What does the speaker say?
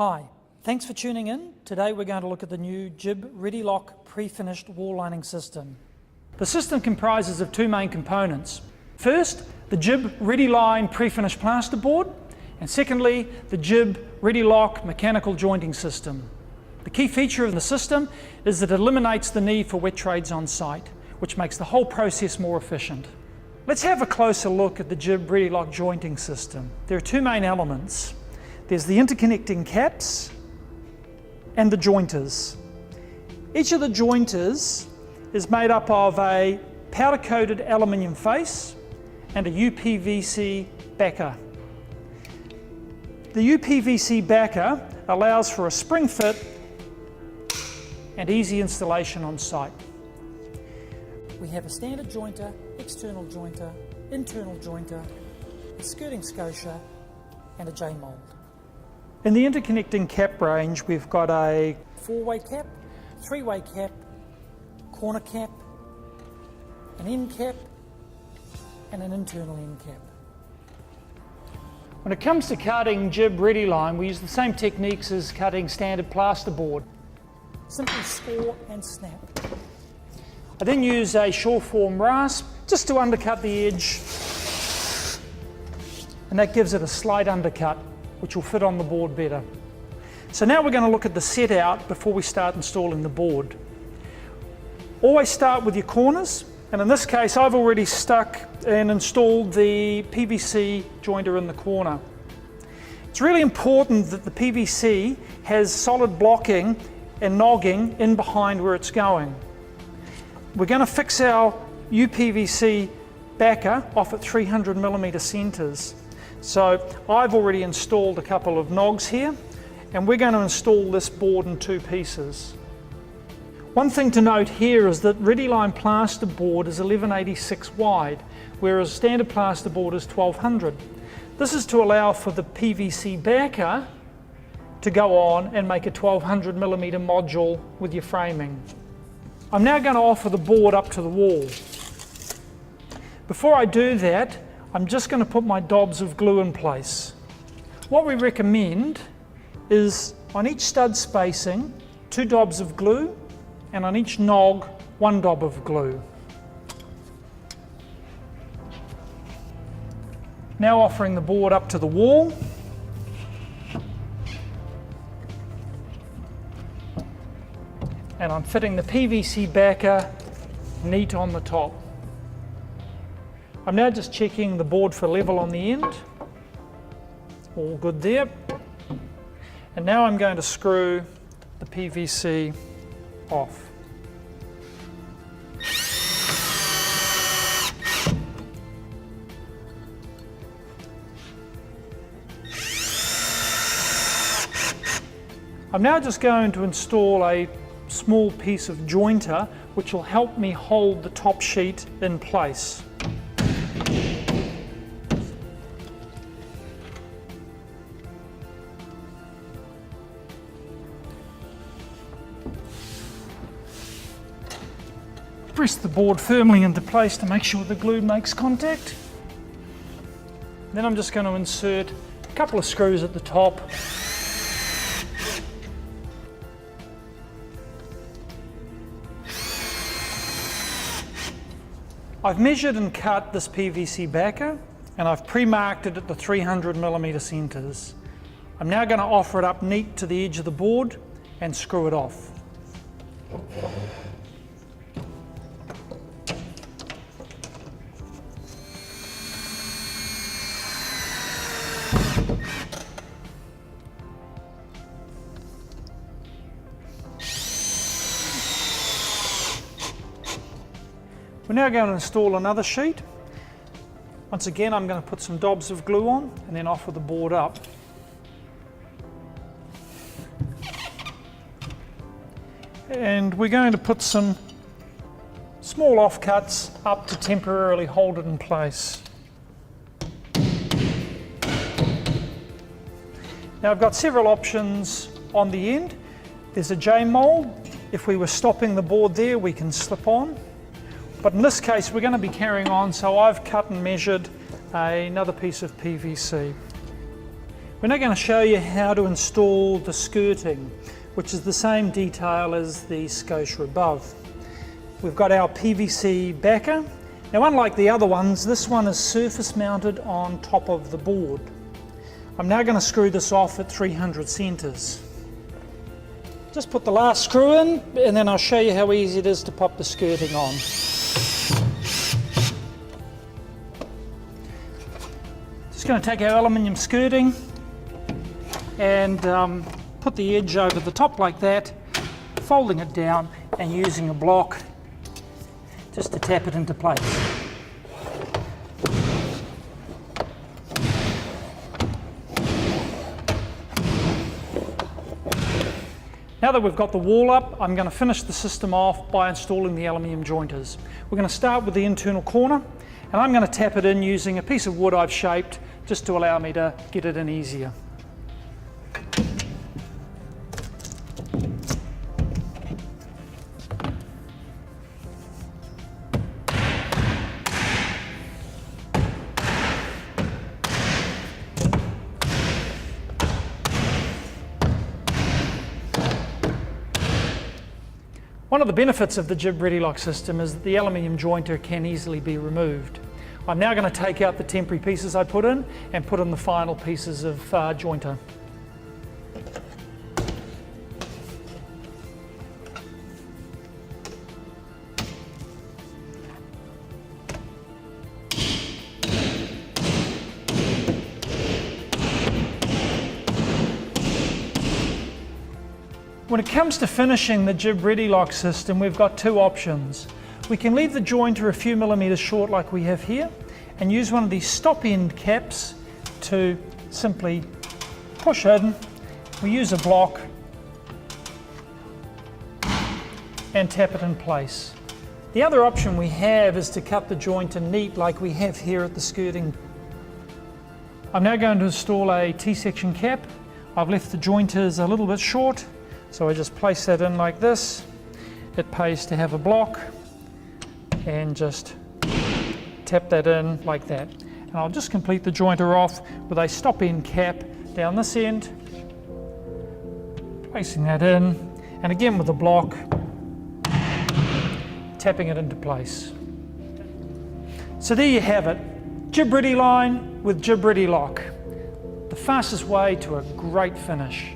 Hi, thanks for tuning in. Today we're going to look at the new GIB Ready Lock Prefinished wall lining system. The system comprises of two main components. First, the GIB Ready Line Prefinished Plasterboard, and secondly, the GIB Ready Lock Mechanical Jointing System. The key feature of the system is that it eliminates the need for wet trades on site, which makes the whole process more efficient. Let's have a closer look at the GIB Ready Lock Jointing System. There are two main elements. There's the interconnecting caps and the jointers. Each of the jointers is made up of a powder-coated aluminium face and a UPVC backer. The UPVC backer allows for a spring fit and easy installation on site. We have a standard jointer, external jointer, internal jointer, a skirting scotia and a J-mould. In the interconnecting cap range, we've got a 4-way cap, 3-way cap, corner cap, an end cap and an internal end cap. When it comes to cutting GIB Ready Line, we use the same techniques as cutting standard plasterboard. Simply score and snap. I then use a short form rasp just to undercut the edge, and that gives it a slight undercut which will fit on the board better. So now we're going to look at the set out before we start installing the board. Always start with your corners, and in this case I've already stuck and installed the PVC jointer in the corner. It's really important that the PVC has solid blocking and nogging in behind where it's going. We're going to fix our UPVC backer off at 300mm centres. So I've already installed a couple of nogs here, and we're going to install this board in two pieces. One thing to note here is that Ready Line plasterboard is 1186 wide, whereas standard plasterboard is 1200. This is to allow for the PVC backer to go on and make a 1200mm module with your framing. I'm now going to offer the board up to the wall. Before I do that, I'm just going to put my dobs of glue in place. What we recommend is on each stud spacing 2 dobs of glue, and on each nog 1 dob of glue. Now offering the board up to the wall. And I'm fitting the PVC backer neat on the top. I'm now just checking the board for level on the end. All good there. And now I'm going to screw the PVC off. I'm now just going to install a small piece of jointer which will help me hold the top sheet in place. Press the board firmly into place to make sure the glue makes contact. Then I'm just going to insert a couple of screws at the top. I've measured and cut this PVC backer, and I've pre-marked it at the 300mm centres. I'm now going to offer it up neat to the edge of the board and screw it off. We're now going to install another sheet. Once again, I'm going to put some dobs of glue on and then offer the board up. And we're going to put some small offcuts up to temporarily hold it in place. Now I've got several options on the end. There's a J-mould. If we were stopping the board there, we can slip on. But in this case, we're going to be carrying on, so I've cut and measured another piece of PVC. We're now going to show you how to install the skirting, which is the same detail as the scotia above. We've got our PVC backer. Now, unlike the other ones, this one is surface mounted on top of the board. I'm now going to screw this off at 300 centres. Just put the last screw in, and then I'll show you how easy it is to pop the skirting on. Just going to take our aluminium skirting and put the edge over the top like that, folding it down and using a block just to tap it into place. Now that we've got the wall up, I'm going to finish the system off by installing the aluminium jointers. We're going to start with the internal corner, and I'm going to tap it in using a piece of wood I've shaped just to allow me to get it in easier. One of the benefits of the GIB Ready Lock system is that the aluminium jointer can easily be removed. I'm now going to take out the temporary pieces I put in and put in the final pieces of jointer. When it comes to finishing the GIB Ready Lock system, we've got two options. We can leave the jointer a few millimetres short like we have here and use one of these stop end caps to simply push in. We use a block and tap it in place. The other option we have is to cut the jointer neat like we have here at the skirting. I'm now going to install a T-section cap. I've left the jointers a little bit short, so I just place that in like this. It pays to have a block and just tap that in like that. And I'll just complete the jointer off with a stop end cap down this end, placing that in, and again with a block, tapping it into place. So there you have it, GIB Ready Line with GIB Ready Lock, the fastest way to a great finish.